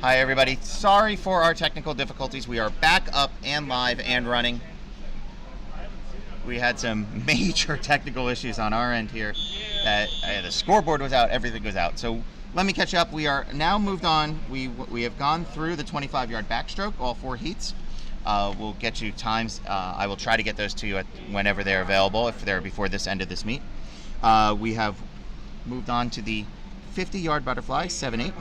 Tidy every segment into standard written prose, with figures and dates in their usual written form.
Hi everybody, sorry for our technical difficulties. We are back up and live and running. We had some major technical issues on our end here. That the scoreboard was out, everything was out. So let me catch you up. We are now moved on. We have gone through the 25-yard backstroke, all 4 heats. We'll get you times. I will try to get those to you whenever they're available, if they're before this end of this meet. We have moved on to the 50-yard butterfly, 7-8.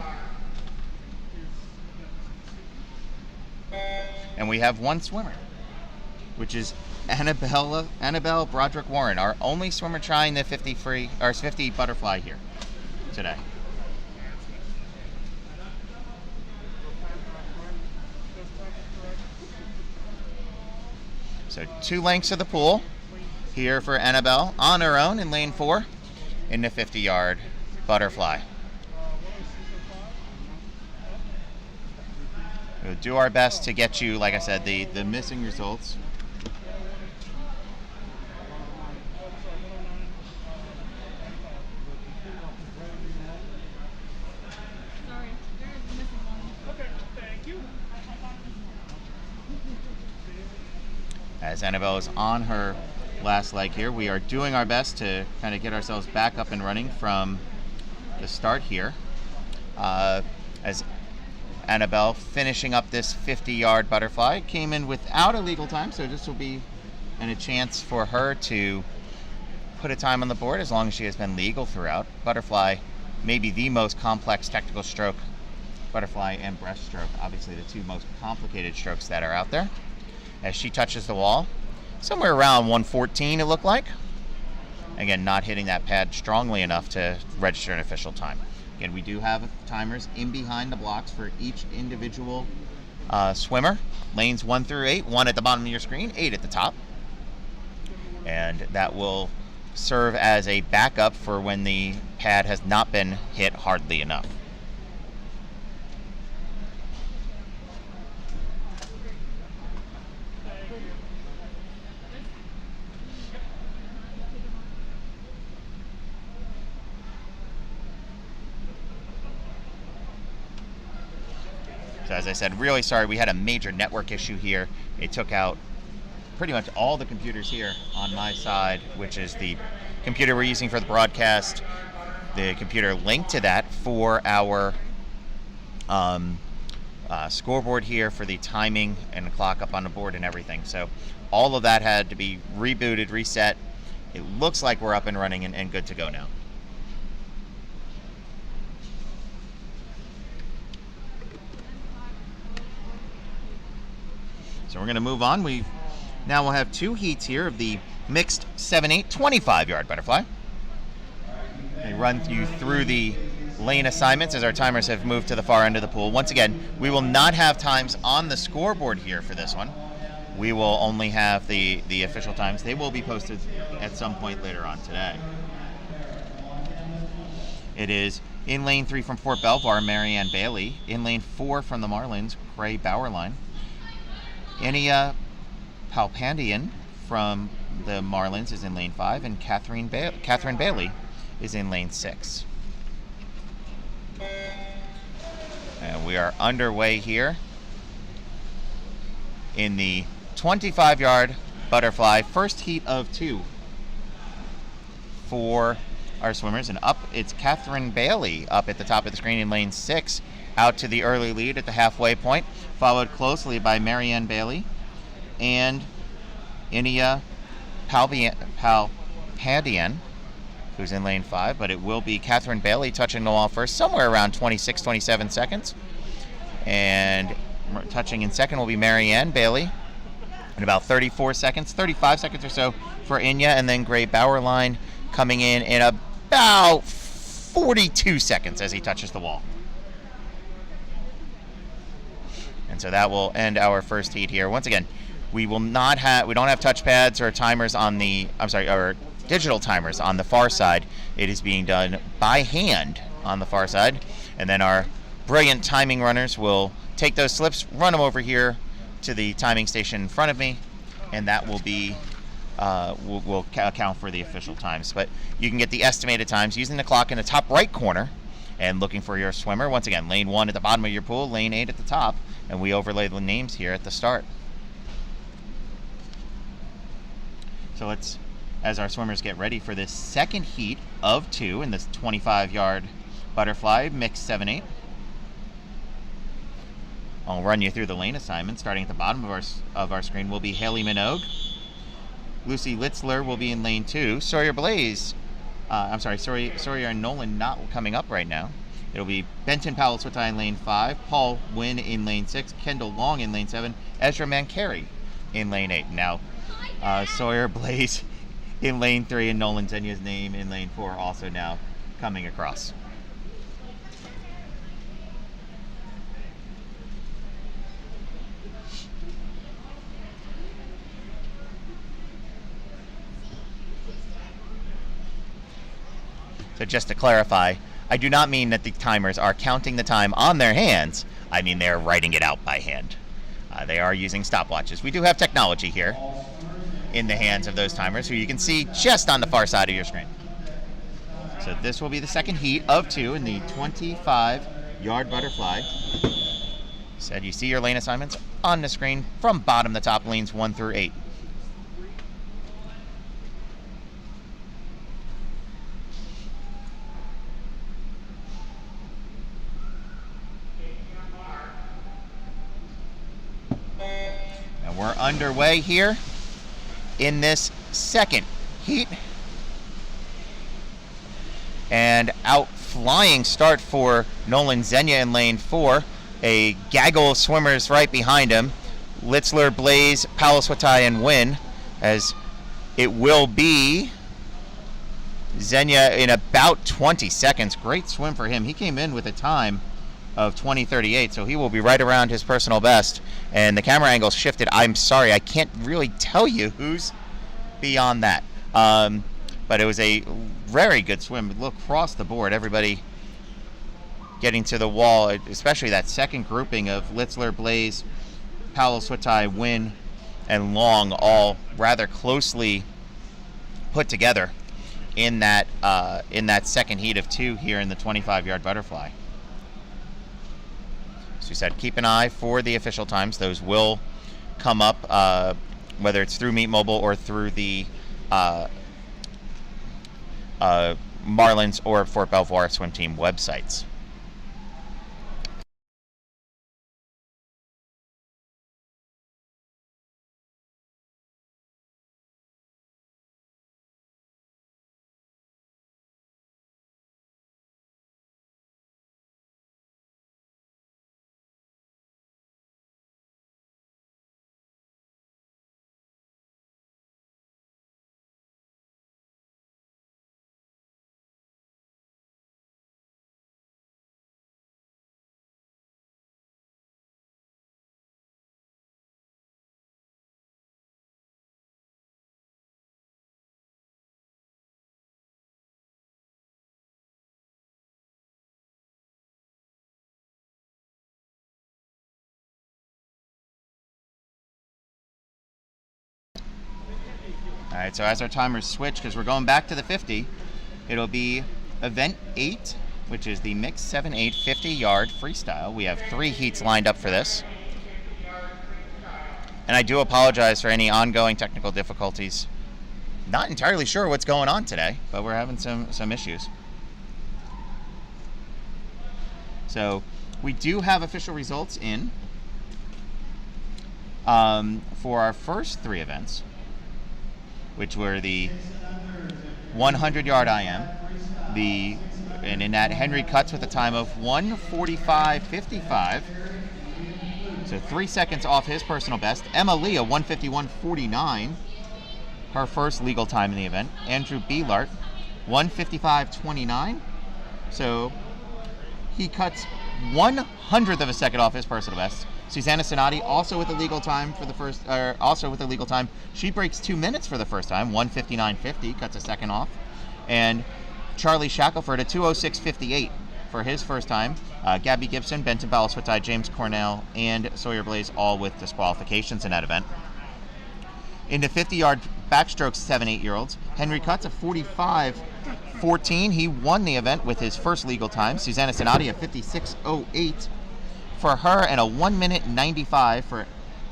And we have one swimmer, which is Annabelle Broderick Warren, our only swimmer trying the 50 butterfly here today. So 2 lengths of the pool here for Annabelle on her own in lane 4 in the 50-yard butterfly. We'll do our best to get you, like I said, the missing results. Sorry, there is a missing one. Okay, thank you. As Annabelle is on her last leg here, we are doing our best to kind of get ourselves back up and running from the start here. As Annabelle finishing up this 50-yard butterfly, came in without a legal time, so this will be a chance for her to put a time on the board as long as she has been legal throughout. Butterfly may be the most complex technical stroke, butterfly and breaststroke, obviously the 2 most complicated strokes that are out there. As she touches the wall, somewhere around 114 it looked like. Again, not hitting that pad strongly enough to register an official time. Again, we do have timers in behind the blocks for each individual swimmer. Lanes 1 through 8, 1 at the bottom of your screen, 8 at the top. And that will serve as a backup for when the pad has not been hit hardly enough. So as I said, really sorry, we had a major network issue here. It took out pretty much all the computers here on my side, which is the computer we're using for the broadcast, the computer linked to that for our scoreboard here for the timing and the clock up on the board and everything. So all of that had to be rebooted, reset. It looks like we're up and running and good to go now. So we're going to move on. Now we'll have 2 heats here of the mixed 7-8 25-yard butterfly. They run you through the lane assignments as our timers have moved to the far end of the pool. Once again, we will not have times on the scoreboard here for this one. We will only have the official times. They will be posted at some point later on today. It is in lane 3 from Fort Belvoir, Marianne Bailey. In lane 4 from the Marlins, Gray Bauerline. Ania Palpandian from the Marlins is in lane 5, and Catherine Bailey is in lane 6. And we are underway here in the 25-yard butterfly, first heat of 2 for our swimmers. And up, it's Catherine Bailey up at the top of the screen in lane 6, out to the early lead at the halfway point, followed closely by Marianne Bailey and Inia Palpandian, who's in lane 5, but it will be Catherine Bailey touching the wall first, somewhere around 26, 27 seconds. And touching in second will be Marianne Bailey in about 35 seconds or so for Inia, and then Gray Bauerline coming in about 42 seconds as he touches the wall. And so that will end our first heat here. Once again, we don't have touch pads or timers on or digital timers on the far side. It is being done by hand on the far side. And then our brilliant timing runners will take those slips, run them over here to the timing station in front of me, and that will be will account for the official times. But you can get the estimated times using the clock in the top right corner and looking for your swimmer. Once again, lane 1 at the bottom of your pool, lane 8 at the top, and we overlay the names here at the start. So let's, as our swimmers get ready for this second heat of 2 in this 25-yard butterfly, mixed 7/8. I'll run you through the lane assignment. Starting at the bottom of our screen will be Haley Minogue. Lucy Litzler will be in lane 2. Sawyer and Nolan not coming up right now. It'll be Benton Powell-Switai in lane 5, Paul Wynn in lane 6, Kendall Long in lane 7, Ezra Mancari in lane 8. Now, Sawyer Blaze in lane 3 and Nolan Zenya's name in lane 4 also now coming across. So just to clarify, I do not mean that the timers are counting the time on their hands. I mean they're writing it out by hand. They are using stopwatches. We do have technology here in the hands of those timers, who you can see just on the far side of your screen. So this will be the second heat of 2 in the 25-yard butterfly. Said you see your lane assignments on the screen from bottom to top, lanes 1 through 8. And we're underway here in this second heat. And out flying start for Nolan Zenya in lane 4. A gaggle of swimmers right behind him. Litzler, Blaze, Powell-Switai, and Wynn, as it will be Zenya in about 20 seconds. Great swim for him. He came in with a time of 20:38, so he will be right around his personal best. And the camera angle shifted. I'm sorry, I can't really tell you who's beyond that. But it was a very good swim. Look across the board, everybody getting to the wall, especially that second grouping of Litzler, Blaze, Powell-Switai, Wynn, and Long, all rather closely put together in that second heat of 2 here in the 25-yard butterfly. So we said keep an eye for the official times. Those will come up, whether it's through Meet Mobile or through the Marlins or Fort Belvoir swim team websites. All right, so as our timers switch, because we're going back to the 50, it'll be event 8, which is the mixed 7/8 50-yard freestyle. We have 3 heats lined up for this. And I do apologize for any ongoing technical difficulties. Not entirely sure what's going on today, but we're having some issues. So we do have official results in for our first 3 events, which were the 100-yard IM, and in that Henry cuts with a time of 1:45.55, so 3 seconds off his personal best. Emma Lee, 1:51.49, her first legal time in the event. Andrew Beelart, 1:55.29, so he cuts 1/100th of a second off his personal best. Susanna Sonati also with a legal time for the first, she breaks 2 minutes for the first time, 1:59.50, cuts a second off. And Charlie Shackelford at 2:06.58 for his first time. Gabby Gibson, Benton Powell-Switai, James Cornell, and Sawyer Blaze all with disqualifications in that event. In the 50-yard backstroke 7/8-year-olds, Henry cuts a 45 56.14. He won the event with his first legal time. Susanna Sanadia, 56.08 for her, and a 1 minute 95 for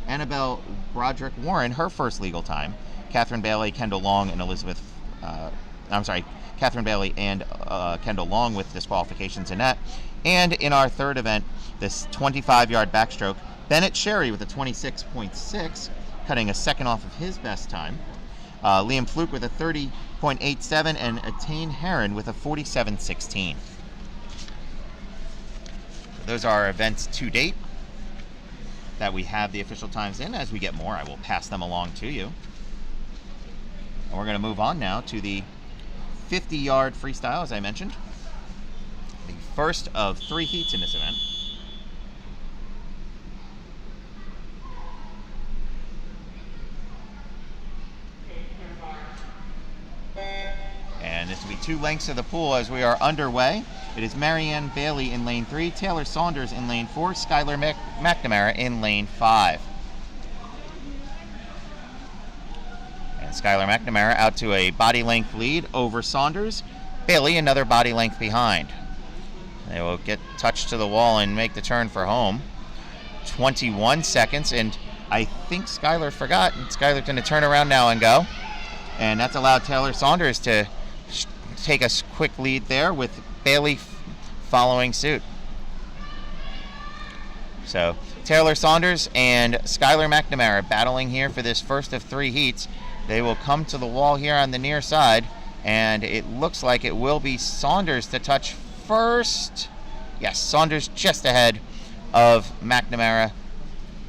Annabelle Broderick Warren, her first legal time. Catherine Bailey, Kendall Long, and Catherine Bailey and Kendall Long with disqualifications in that. And in our third event, this 25-yard backstroke, Bennett Sherry with a 26.6, cutting a second off of his best time. Liam Fluke with a 30.87, and Attain Heron with a 47.16. So those are our events to date that we have the official times in. As we get more, I will pass them along to you. And we're going to move on now to the 50-yard freestyle, as I mentioned. The first of 3 heats in this event. And this will be 2 lengths of the pool as we are underway. It is Marianne Bailey in lane 3, Taylor Saunders in lane 4, Skylar McNamara in lane 5. And Skylar McNamara out to a body length lead over Saunders. Bailey another body length behind. They will get touched to the wall and make the turn for home. 21 seconds, and I think Skylar forgot. And Skylar's going to turn around now and go. And that's allowed Taylor Saunders to take a quick lead there, with Bailey following suit. So Taylor Saunders and Skylar McNamara battling here for this first of 3 heats. They will come to the wall here on the near side, and it looks like it will be Saunders to touch first. Yes, Saunders just ahead of McNamara.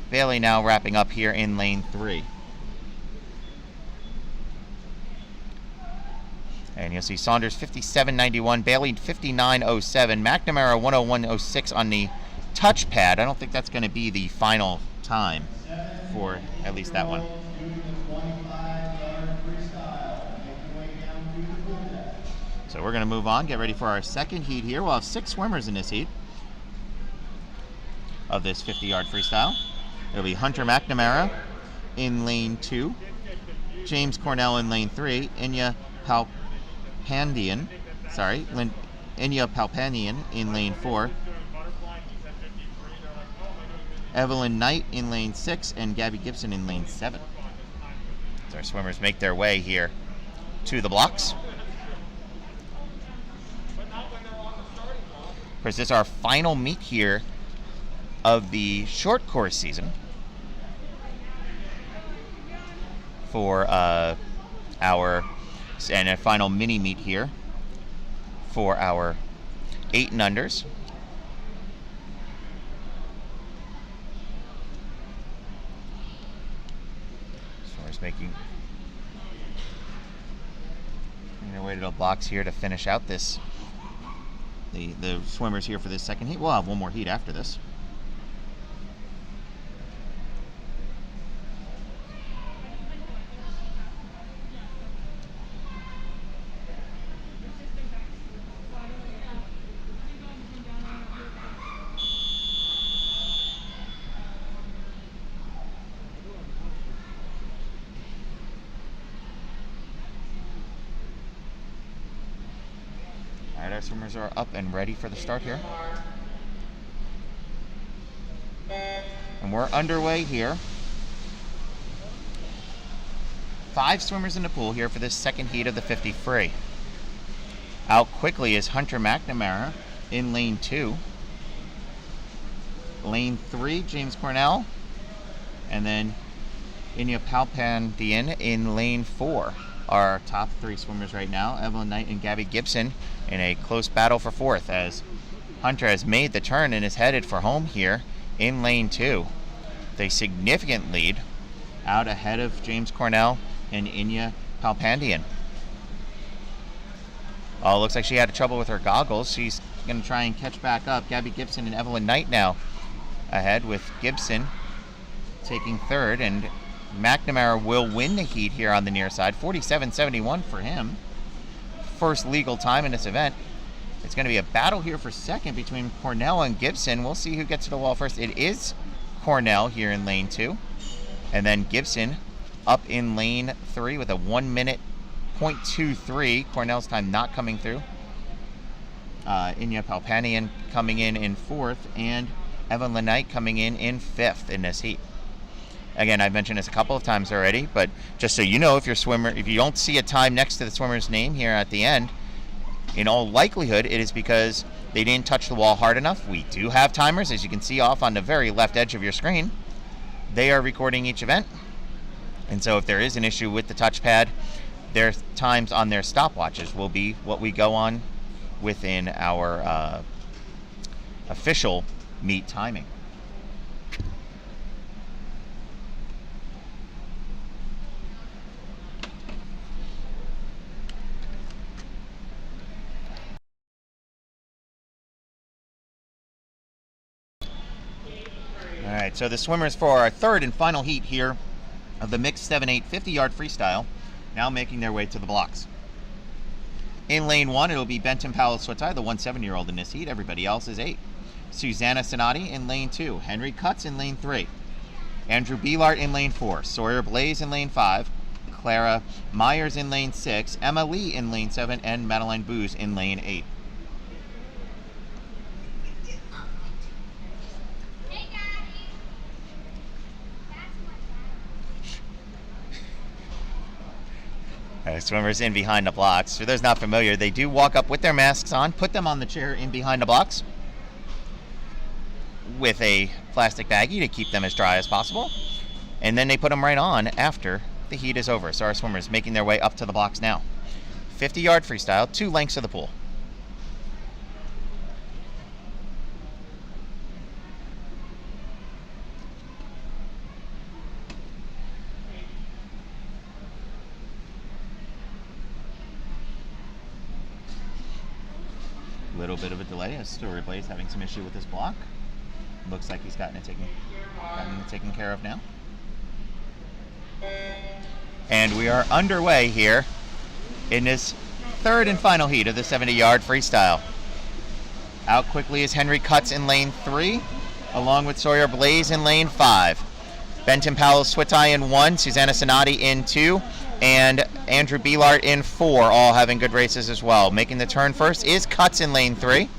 Bailey now wrapping up here in lane 3. And you'll see Saunders 57.91, Bailey 59.07, McNamara 101.06 on the touchpad. I don't think that's going to be the final time for at least that one. So we're going to move on, get ready for our second heat here. We'll have 6 swimmers in this heat of this 50-yard freestyle. It'll be Hunter McNamara in lane 2, James Cornell in lane 3, Inya Palpandian in lane 4, Evelyn Knight in lane 6, and Gabby Gibson in lane 7. So our swimmers make their way here to the blocks. Of course, this is our final meet here of the short course season for our final mini meet here for our 8 and unders. Swimmers making their way to the blocks here to finish out this. The swimmers here for this second heat. We'll have one more heat after this. All right, our swimmers are up and ready for the start here. And we're underway here. 5 swimmers in the pool here for this second heat of the 50 free. Out quickly is Hunter McNamara in lane 2. Lane 3, James Cornell. And then Inya Palpandian in lane 4. Our top 3 swimmers right now, Evelyn Knight and Gabby Gibson, in a close battle for 4th, as Hunter has made the turn and is headed for home here in lane 2. With a significant lead out ahead of James Cornell and Inya Palpandian. Oh, looks like she had trouble with her goggles. She's going to try and catch back up. Gabby Gibson and Evelyn Knight now ahead, with Gibson taking 3rd, and McNamara will win the heat here on the near side. 47.71 for him. First legal time in this event. It's going to be a battle here for 2nd between Cornell and Gibson. We'll see who gets to the wall first. It is Cornell here in lane 2. And then Gibson up in lane 3 with a 1 minute .23. Cornell's time not coming through. Inya Palpanian coming in fourth, and Evan Lenite coming in fifth in this heat. Again, I've mentioned this a couple of times already, but just so you know, if you don't see a time next to the swimmer's name here at the end, in all likelihood, it is because they didn't touch the wall hard enough. We do have timers, as you can see off on the very left edge of your screen. They are recording each event, and so if there is an issue with the touchpad, their times on their stopwatches will be what we go on within our official meet timing. All right, so the swimmers for our third and final heat here of the mixed 7-8 50-yard freestyle now making their way to the blocks. In lane 1, it'll be Benton Powell-Switai, the 17-year-old in this heat. Everybody else is 8. Susanna Sonati in lane 2. Henry Cutts in lane 3. Andrew Belart in lane 4. Sawyer Blaze in lane 5. Clara Myers in lane 6. Emma Lee in lane 7. And Madeline Booz in lane 8. Swimmers in behind the blocks. For those not familiar, they do walk up with their masks on, put them on the chair in behind the blocks with a plastic baggie to keep them as dry as possible, and then they put them right on after the heat is over. So our swimmers making their way up to the blocks now. 50-yard freestyle, 2 lengths of the pool. Little bit of a delay as Sawyer Blaze having some issue with this block. Looks like he's gotten it taken care of now. And we are underway here in this third and final heat of the 70-yard freestyle. Out quickly is Henry Cutts in lane 3, along with Sawyer Blaze in lane 5. Benton Powell-Switai in 1, Susanna Sonati in 2, and Andrew Belart in 4, all having good races as well. Making the turn first is Cutts in lane 3,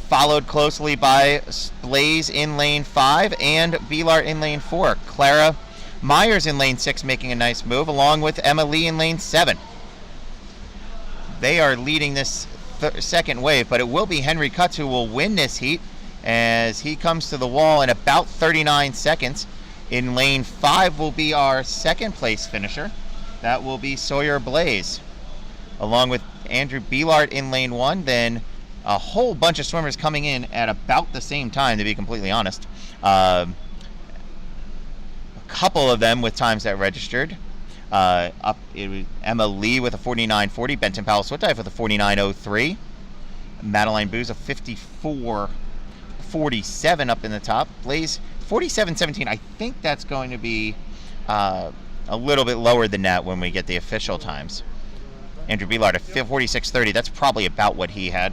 followed closely by Blaze in lane 5 and Belart in lane 4. Clara Myers in lane 6 making a nice move, along with Emma Lee in lane 7. They are leading this second wave, but it will be Henry Cutts who will win this heat as he comes to the wall in about 39 seconds. In lane 5 will be our second place finisher. That will be Sawyer Blaze, along with Andrew Belart in lane 1. Then a whole bunch of swimmers coming in at about the same time, to be completely honest. A couple of them with times that registered. It was Emma Lee with a 49.40, Benton Powell-Switai with a 49.03, Madeline Booz a 54.47 up in the top. Blaze 47.17. I think that's going to be a little bit lower than that when we get the official times. Andrew Belart at 46.30. That's probably about what he had.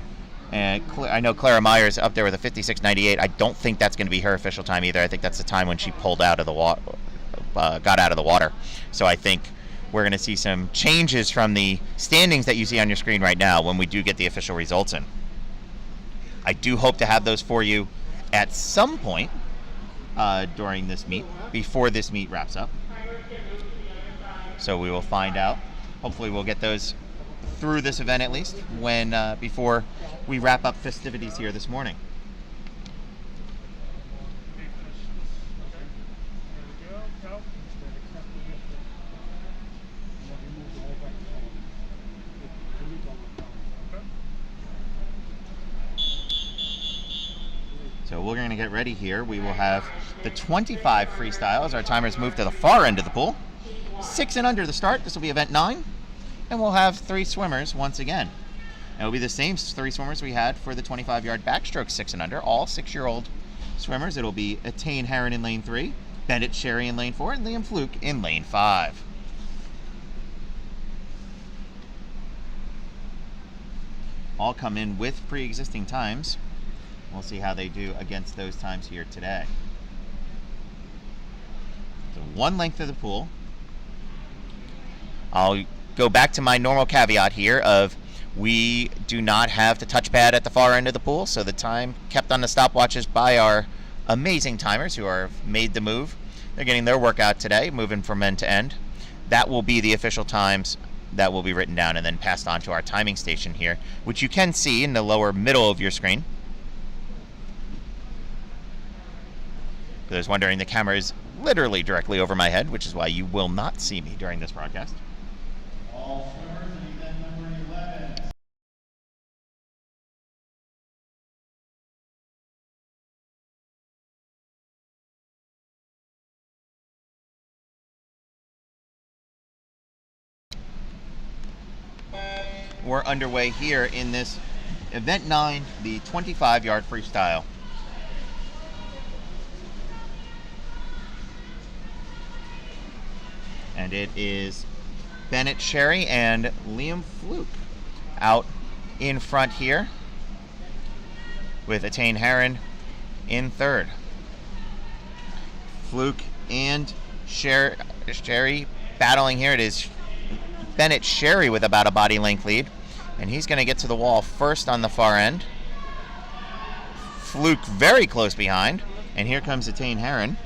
And I know Clara Myers up there with a 56.98. I don't think that's going to be her official time either. I think that's the time when she pulled out of the water, got out of the water. So I think we're going to see some changes from the standings that you see on your screen right now when we do get the official results in. I do hope to have those for you at some point during this meet, before this meet wraps up. So we will find out. Hopefully we'll get those through this event at least when before we wrap up festivities here this morning. So we're going to get ready here. We will have the 25 freestyle as our timers move to the far end of the pool. 6 and under the start. This will be event 9. And we'll have 3 swimmers once again. It will be the same 3 swimmers we had for the 25-yard backstroke 6 and under, all 6-year-old swimmers. It'll be Atane Herron in lane 3, Bennett Sherry in lane 4, and Liam Fluke in lane 5. All come in with pre-existing times. We'll see how they do against those times here today. So 1 length of the pool. I'll go back to my normal caveat here of we do not have the touchpad at the far end of the pool, so the time kept on the stopwatches by our amazing timers who are made the move. They're getting their workout today, moving from end to end. That will be the official times that will be written down and then passed on to our timing station here, which you can see in the lower middle of your screen. For those wondering, the camera is literally directly over my head, which is why you will not see me during this broadcast. All swimmers in event number 11. We're underway here in this event 9, the 25-yard freestyle. And it is Bennett Sherry and Liam Fluke out in front here, with Attain Heron in third. Fluke and Sherry battling here. It is Bennett Sherry with about a body length lead, and he's going to get to the wall first on the far end. Fluke very close behind, and here comes Attain Heron,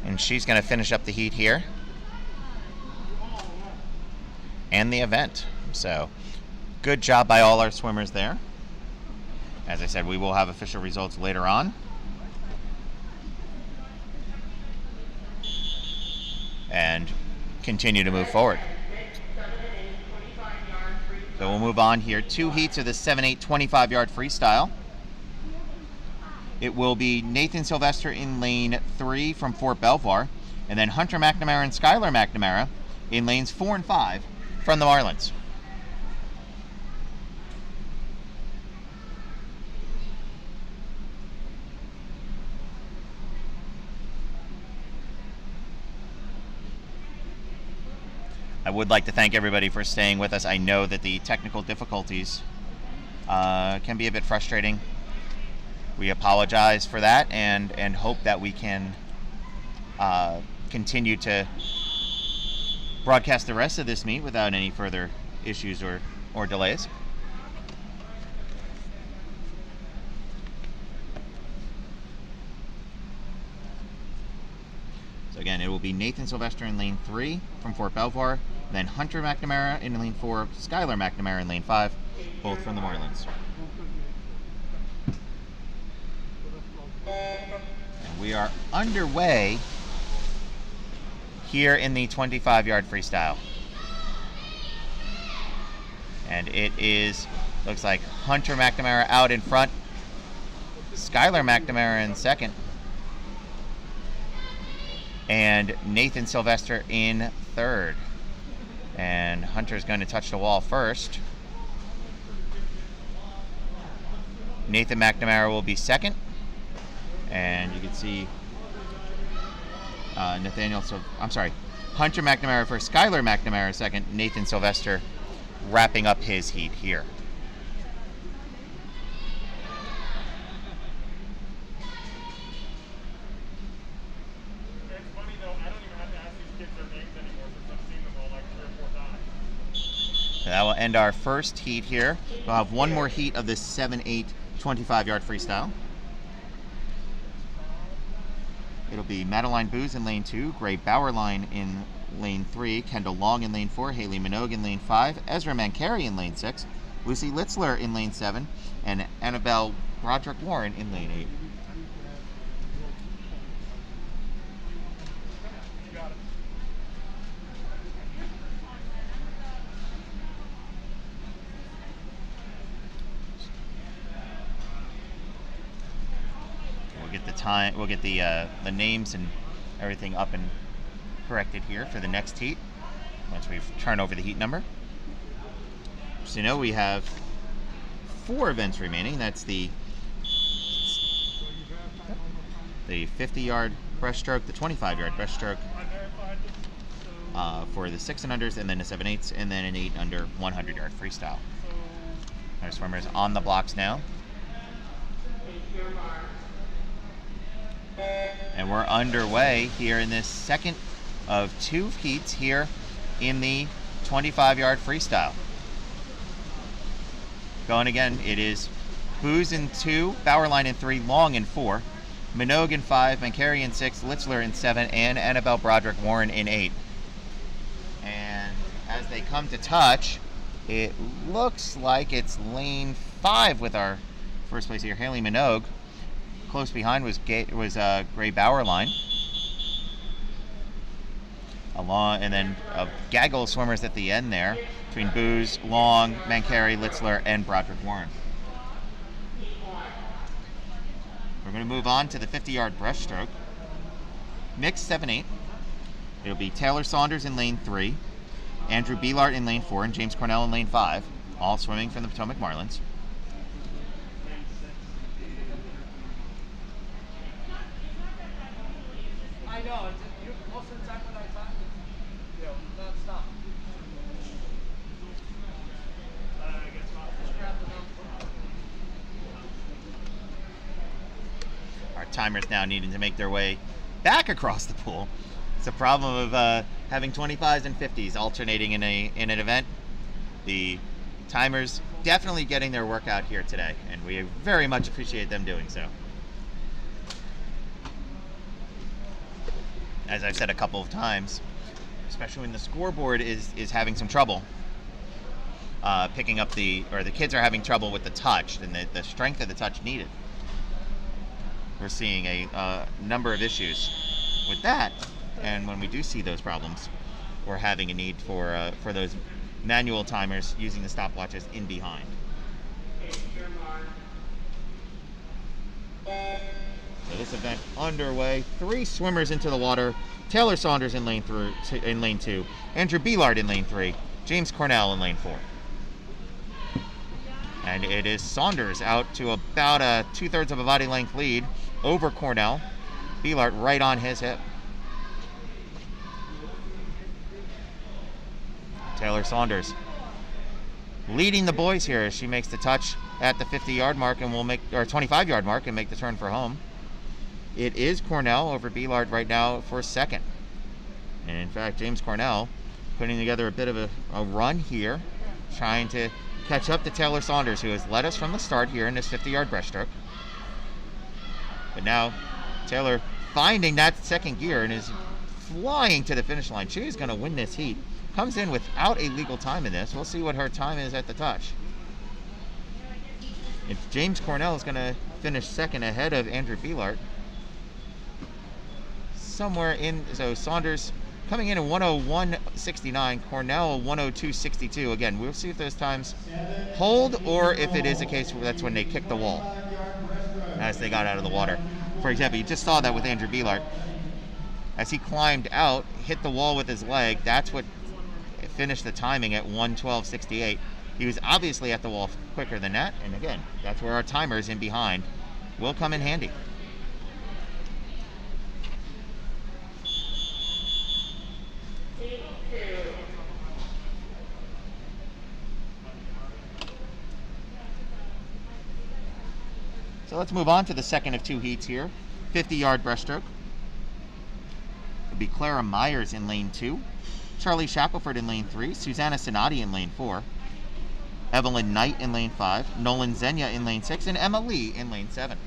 and she's going to finish up the heat here and the event. So good job by all our swimmers there. As I said, we will have official results later on. And continue to move forward. So we'll move on here. 2 heats of the 7-8 25-yard freestyle. It will be Nathan Sylvester in lane 3 from Fort Belvoir, and then Hunter McNamara and Skylar McNamara in lanes 4 and 5 from the Marlins. I would like to thank everybody for staying with us. I know that the technical difficulties can be a bit frustrating. We apologize for that and hope that we can continue to broadcast the rest of this meet without any further issues or delays. So again, it will be Nathan Sylvester in lane 3 from Fort Belvoir, then Hunter McNamara in lane 4, Skylar McNamara in lane 5, both from the Marlins. And we are underway here in the 25-yard freestyle. And it is, looks like Hunter McNamara out in front, Skylar McNamara in second, and Nathan Sylvester in third. And Hunter's going to touch the wall first. Nathan McNamara will be second. And you can see Hunter McNamara first, Skylar McNamara second, Nathan Sylvester wrapping up his heat here. It's funny though, I don't even have to ask these kids their names anymore since I've seen them all like 3 or 4 times. So that will end our first heat here. We'll have one more heat of this 7-8 25-yard freestyle. It'll be Madeline Booz in lane 2, Gray Bauerline in lane 3, Kendall Long in lane 4, Haley Minogue in lane 5, Ezra Mancari in lane 6, Lucy Litzler in lane 7, and Annabelle Broderick Warren in lane 8. We'll get the names and everything up and corrected here for the next heat once we've turned over the heat number. So you know we have 4 events remaining. That's the 50-yard breaststroke, the 25-yard breaststroke for the 6 and unders, and then the 7/8s, and then an 8 under 100-yard freestyle. Our swimmers on the blocks now. And we're underway here in this second of 2 heats here in the 25-yard freestyle. Going again, it is Booz in 2, Bauerlein in 3, Long in 4, Minogue in 5, Mancari in 6, Litzler in 7, and Annabelle Broderick Warren in 8. And as they come to touch, it looks like it's lane 5 with our first place here, Haley Minogue. Close behind was Gray Bauerlein. And then a gaggle of swimmers at the end there between Booz, Long, Mancari, Litzler, and Broderick Warren. We're going to move on to the 50-yard breaststroke. Mixed 7-8. It'll be Taylor Saunders in lane 3, Andrew Beelart in lane 4, and James Cornell in lane 5, all swimming from the Potomac Marlins. I know, most of the time when I talk, non-stop. Our timers now needing to make their way back across the pool. It's a problem of having 25s and 50s alternating in an event. The timers definitely getting their workout here today, and we very much appreciate them doing so. As I've said a couple of times, especially when the scoreboard is having some trouble picking up the kids are having trouble with the touch and the strength of the touch needed. We're seeing a number of issues with that, and when we do see those problems, we're having a need for those manual timers using the stopwatches in behind. So this event underway. 3 swimmers into the water. Taylor Saunders in lane 2, Andrew Beelart in lane 3, James Cornell in lane 4. And it is Saunders out to about a 2/3 of a body length lead over Cornell. Beelart right on his hip. Taylor Saunders leading the boys here as she makes the touch at the 50-yard mark and will make, or 25-yard mark, and make the turn for home. It is Cornell over Beelart right now for second. And in fact, James Cornell putting together a bit of a run here, trying to catch up to Taylor Saunders, who has led us from the start here in this 50-yard breaststroke. But now Taylor finding that second gear and is flying to the finish line. She is going to win this heat. Comes in without a legal time in this. We'll see what her time is at the touch. If James Cornell is going to finish second ahead of Andrew Beelart, somewhere in, so Saunders coming in at 101.69, Cornell 102.62. Again, we'll see if those times hold or if it is a case where that's when they kick the wall as they got out of the water. For example, you just saw that with Andrew Beelart. As he climbed out, hit the wall with his leg, that's what finished the timing at 112.68. He was obviously at the wall quicker than that, and again, that's where our timers in behind will come in handy. So let's move on to the second of 2 heats here. 50-yard breaststroke. It'll be Clara Myers in lane 2, Charlie Shackelford in lane 3, Susanna Sinati in lane 4, Evelyn Knight in lane 5, Nolan Zenya in lane 6, and Emma Lee in lane 7.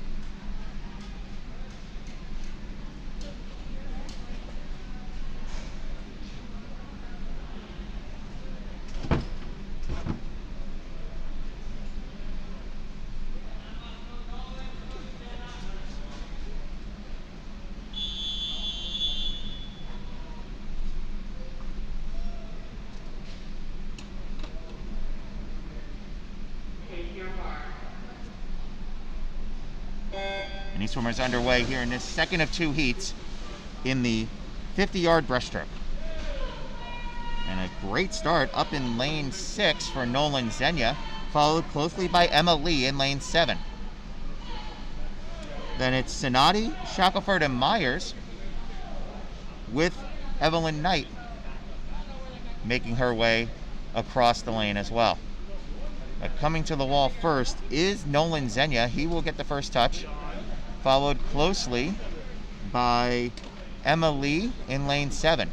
Any swimmers underway here in this second of 2 heats in the 50-yard breaststroke. And a great start up in lane 6 for Nolan Zenya, followed closely by Emma Lee in lane 7. Then it's Sinati, Shackelford, and Myers, with Evelyn Knight making her way across the lane as well. Coming to the wall first is Nolan Zenya. He will get the first touch, followed closely by Emma Lee in lane 7.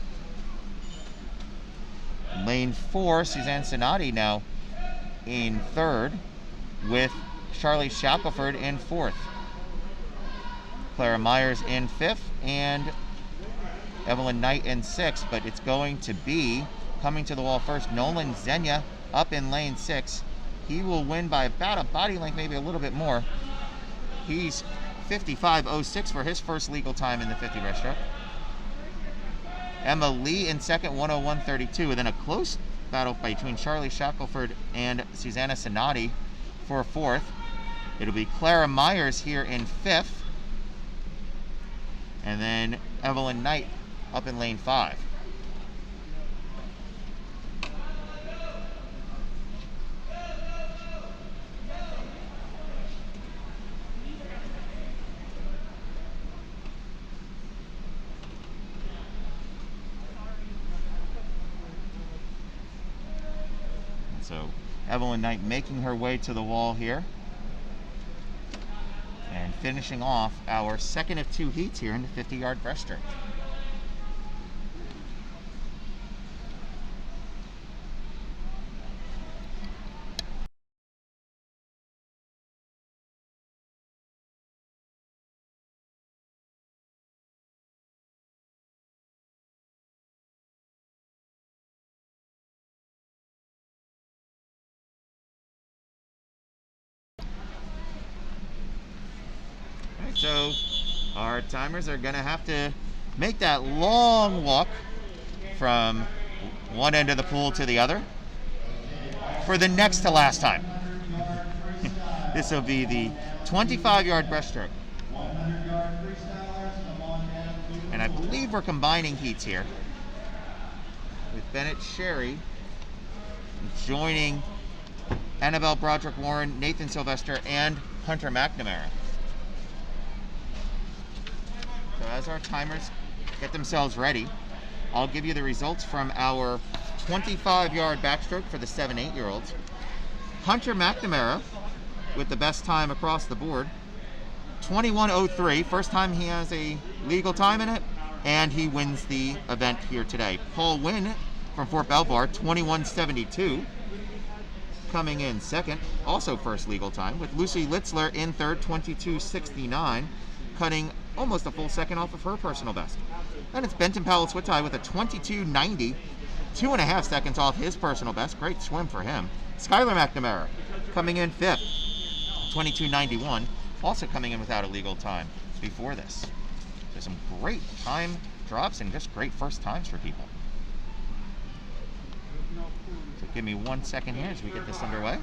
Lane 4, Suzanne Sonati now in 3rd, with Charlie Shackelford in 4th. Clara Myers in 5th, and Evelyn Knight in 6th, but it's going to be coming to the wall first. Nolan Zenya up in lane 6. He will win by about a body length, maybe a little bit more. He's 55.06 for his first legal time in the 50 breaststroke. Emma Lee in 2nd, 101.32, and then a close battle between Charlie Shackelford and Susanna Sonati for 4th. It'll be Clara Myers here in 5th, and then Evelyn Knight up in lane 5. So Evelyn Knight making her way to the wall here and finishing off our second of 2 heats here in the 50-yard breaststroke. So our timers are going to have to make that long walk from one end of the pool to the other for the next to last time. This will be the 25-yard breaststroke. And I believe we're combining heats here with Bennett Sherry joining Annabelle Broderick Warren, Nathan Sylvester, and Hunter McNamara. So as our timers get themselves ready, I'll give you the results from our 25-yard backstroke for the 7-8-year-olds. Hunter McNamara with the best time across the board, 21.03, first time he has a legal time in it, and he wins the event here today. Paul Wynn from Fort Belvoir, 21.72, coming in second, also first legal time, with Lucy Litzler in third, 22.69, cutting almost a full second off of her personal best. Then it's Benton Powell Swittai with a 22.90, 2.5 seconds off his personal best. Great swim for him. Skylar McNamara coming in fifth, 22.91, also coming in without a legal time before this. So some great time drops and just great first times for people. So give me 1 second here as we get this underway.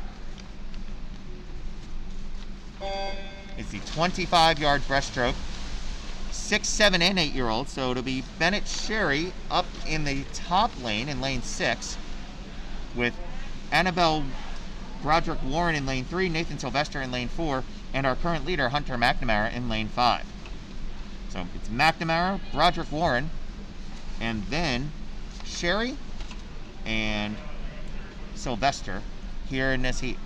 It's the 25-yard breaststroke, 6, 7, and 8-year-olds. So it'll be Bennett Sherry up in the top lane in lane 6, with Annabelle Broderick Warren in lane 3, Nathan Sylvester in lane 4, and our current leader, Hunter McNamara, in lane 5. So it's McNamara, Broderick Warren, and then Sherry and Sylvester here in this heat.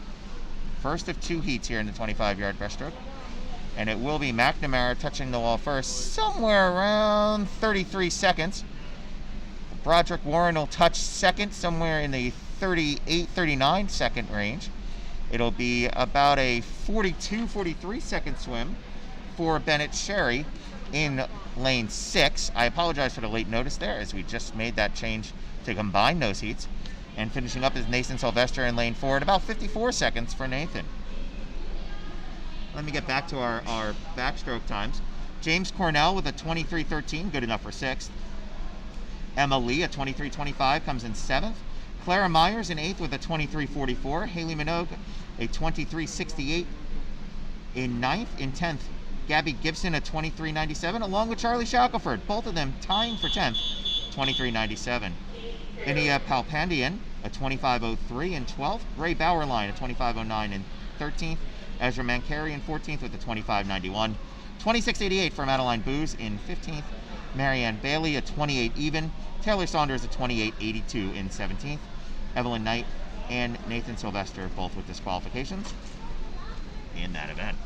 First of 2 heats here in the 25-yard breaststroke. And it will be McNamara touching the wall first, somewhere around 33 seconds. Broderick Warren will touch second, somewhere in the 38, 39 second range. It'll be about a 42, 43 second swim for Bennett Sherry in lane 6. I apologize for the late notice there, as we just made that change to combine those heats. And finishing up is Nathan Sylvester in lane 4 at about 54 seconds for Nathan. Let me get back to our backstroke times. James Cornell with a 23.13, good enough for 6th. Emma Lee, a 23.25, comes in 7th. Clara Myers in 8th with a 23.44. Haley Minogue, a 23.68 in 9th. In 10th, Gabby Gibson, a 23.97, along with Charlie Shackelford, both of them tying for 10th, 23.97. Inia Palpandian, a 25.03 in 12th. Ray Bauerline, a 25.09 in 13th. Ezra Mancari in 14th with a 25.91. 26.88 for Madeline Booz in 15th. Marianne Bailey, a 28 even. Taylor Saunders, a 28.82 in 17th. Evelyn Knight and Nathan Sylvester, both with disqualifications in that event.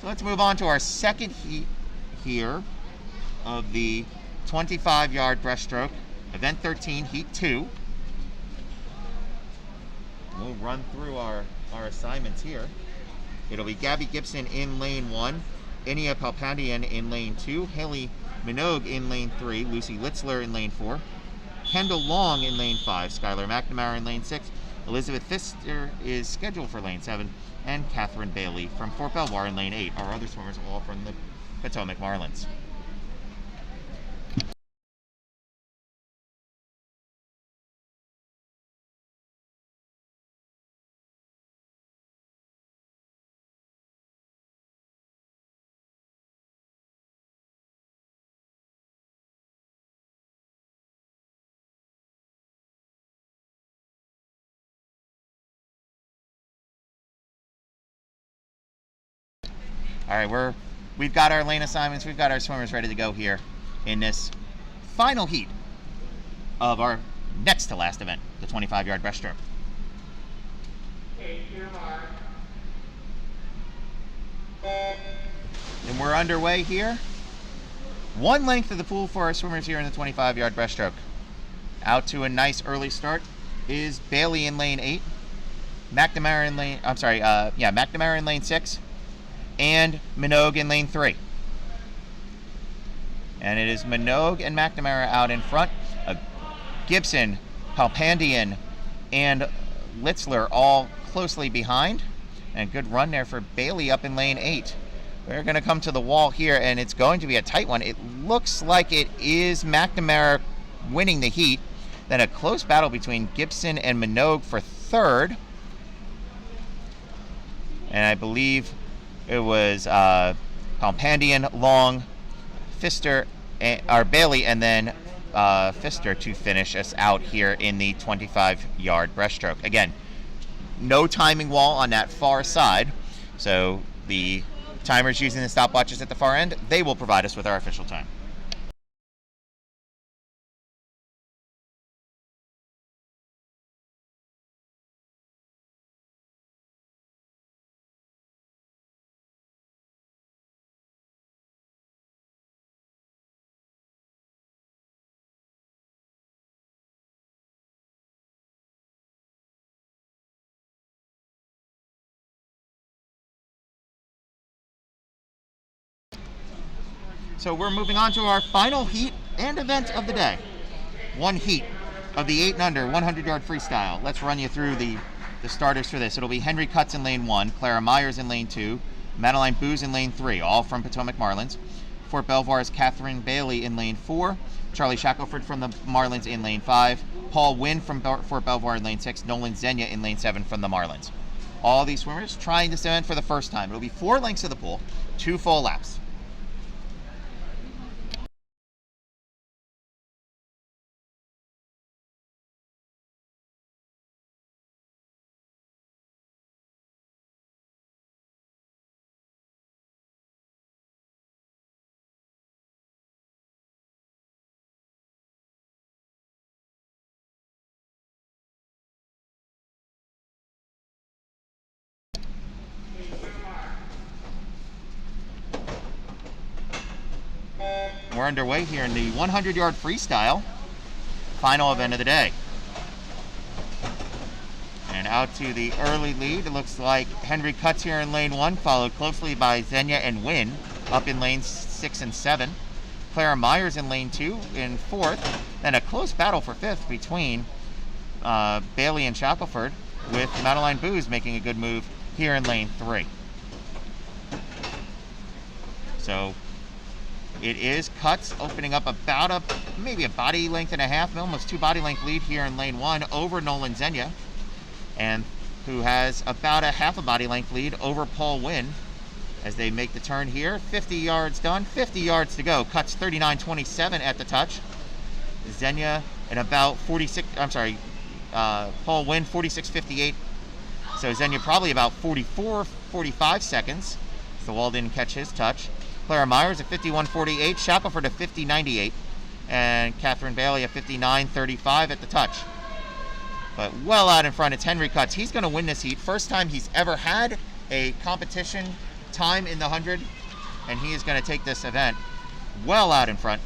So let's move on to our second heat here of the 25-yard breaststroke Event 13, Heat 2. We'll run through our assignments here. It'll be Gabby Gibson in lane 1, Inia Palpandian in lane 2, Haley Minogue in lane 3, Lucy Litzler in lane 4, Kendall Long in lane 5, Skylar McNamara in lane 6, Elizabeth Pfister is scheduled for lane 7, and Catherine Bailey from Fort Belvoir in lane 8. Our other swimmers are all from the Potomac Marlins. All right, we've got our lane assignments. We've got our swimmers ready to go here in this final heat of our next to last event, the 25-yard breaststroke. And we're underway here. One length of the pool for our swimmers here in the 25-yard breaststroke. Out to a nice early start is Bailey in lane 8, McNamara in lane 6. And Minogue in lane 3. And it is Minogue and McNamara out in front. Gibson, Palpandian, and Litzler all closely behind. And good run there for Bailey up in lane 8. We're going to come to the wall here, and it's going to be a tight one. It looks like it is McNamara winning the heat. Then a close battle between Gibson and Minogue for third. And I believe it was Palpandian, Long, Pfister, Bailey, and then Pfister to finish us out here in the 25-yard breaststroke. Again, no timing wall on that far side, so the timers using the stopwatches at the far end, they will provide us with our official time. So we're moving on to our final heat and event of the day. One heat of the 8 and under 100-yard freestyle. Let's run you through the starters for this. It'll be Henry Cutts in lane 1, Clara Myers in lane 2, Madeline Booz in lane 3, all from Potomac Marlins. Fort Belvoir's Catherine Bailey in lane 4, Charlie Shackelford from the Marlins in lane 5, Paul Wynn from Fort Belvoir in lane 6, Nolan Zenya in lane 7 from the Marlins. All these swimmers trying this event for the first time. It'll be 4 lengths of the pool, 2 full laps. We're underway here in the 100-yard freestyle, final event of the day. And out to the early lead, it looks like Henry Cutts here in lane 1, followed closely by Zenya and Wynn up in lanes 6 and 7. Clara Myers in lane 2 in 4th, then a close battle for 5th between Bailey and Shackelford, with Madeline Booz making a good move here in lane 3. So it is Cutts opening up about maybe a body length and a half, almost 2 body length lead here in lane 1 over Nolan Zenya, and who has about a half a body length lead over Paul Wynn as they make the turn here. 50 yards done, 50 yards to go. Cutts 39.27 at the touch. Zenya in about Paul Wynn 46.58. So Zenya probably about 44, 45 seconds. So Wall didn't catch his touch. Clara Myers at 51.48, Shackelford at 50.98, and Catherine Bailey at 59.35 at the touch. But well out in front, it's Henry Cutts. He's going to win this heat. First time he's ever had a competition time in the 100, and he is going to take this event well out in front.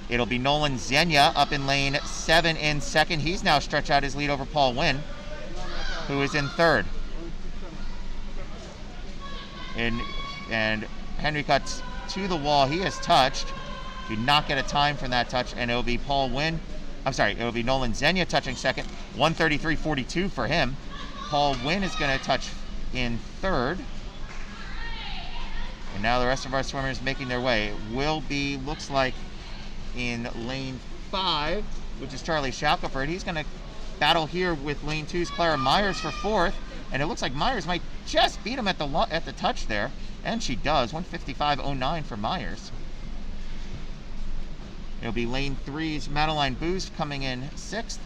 It'll be Nolan Zenya up in lane 7 in second. He's now stretched out his lead over Paul Wynn, who is in third. And Henry cuts to the wall. He is touched. Do not get a time from that touch, and it'll be it'll be Nolan Zenya touching second. 133.42 for him. Paul Wynn is going to touch in third. And now the rest of our swimmers making their way. It will be, looks like, in lane 5, which is Charlie Shackelford. He's going to battle here with lane 2's Clara Myers for fourth. And it looks like Myers might just beat him at the touch there. And she does. 155.09 for Myers. It'll be lane 3's Madeline Booz coming in 6th.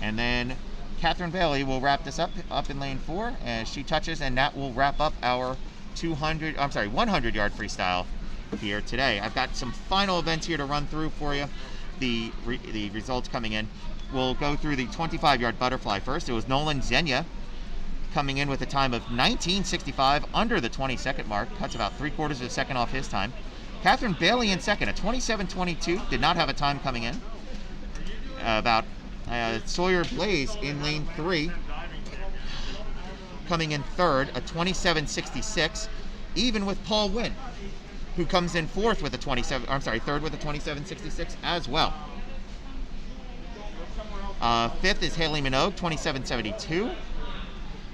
And then Catherine Bailey will wrap this up in lane 4 as she touches, and that will wrap up our 100-yard freestyle here today. I've got some final events here to run through for you. The results coming in. We'll go through the 25-yard butterfly first. It was Nolan Zenya coming in with a time of 19.65, under the 20-second mark. Cuts about 3/4 of a second off his time. Catherine Bailey in second, a 27.22, did not have a time coming in. Sawyer Blaze in lane 3, coming in third, a 27.66, even with Paul Wynn, who comes in third with a 27.66 as well. Fifth is Haley Minogue, 27.72.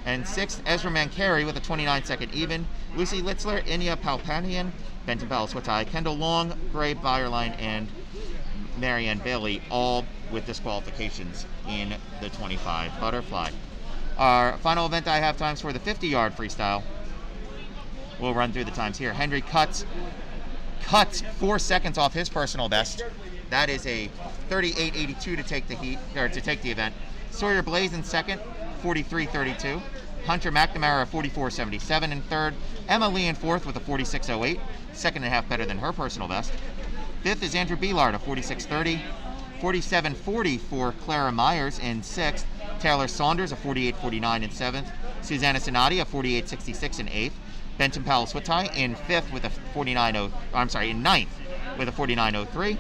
And sixth, Ezra Mancari with a 29-second even. Lucy Litzler, Inya Palpanian, Benton Balaswatai, Kendall Long, Gray Byerline, and Marianne Bailey, all with disqualifications in the 25 butterfly. Our final event I have times for the 50-yard freestyle. We'll run through the times here. Henry cuts 4 seconds off his personal best. That is a 38.82 to take the event. Sawyer Blaze in second, 43.32. Hunter McNamara, 44.77 in third. Emma Lee in fourth with a 46.08, second and a half better than her personal best. Fifth is Andrew Beelard, a 46.30. 47.40 for Clara Myers in sixth. Taylor Saunders, a 48.49 in seventh. Susanna Sinati, a 48.66 in eighth. Benton Palaswatai in fifth with a in ninth with a 49.03.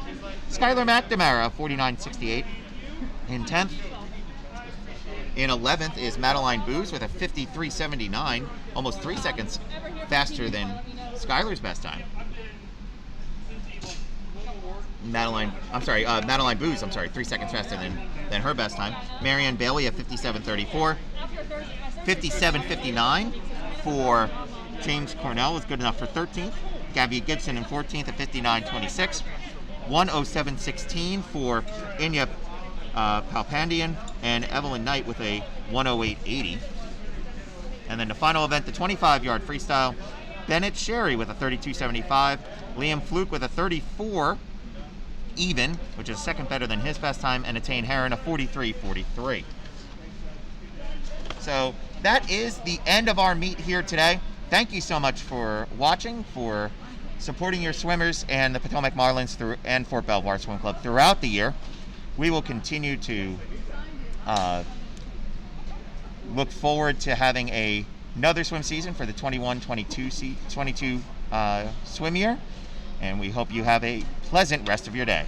Skylar McNamara, 49.68 in 10th. In 11th is Madeline Booz with a 53.79, almost 3 seconds faster than Skylar's best time. Madeline Booz, 3 seconds faster than her best time. Marianne Bailey at 57.34. 57.59 for James Cornell is good enough for 13th. Gabby Gibson in 14th at 59.26. 107.16 for Inya Palpandian and Evelyn Knight with a 108.80. And then the final event, the 25-yard freestyle, Bennett Sherry with a 32.75. Liam Fluke with a 34 even, which is second better than his best time, and Attain Heron a 43.43. So that is the end of our meet here today. Thank you so much for watching, for supporting your swimmers and the Potomac Marlins and Fort Belvoir Swim Club throughout the year. We will continue to look forward to having another swim season for the 21-22 swim year, and we hope you have a pleasant rest of your day.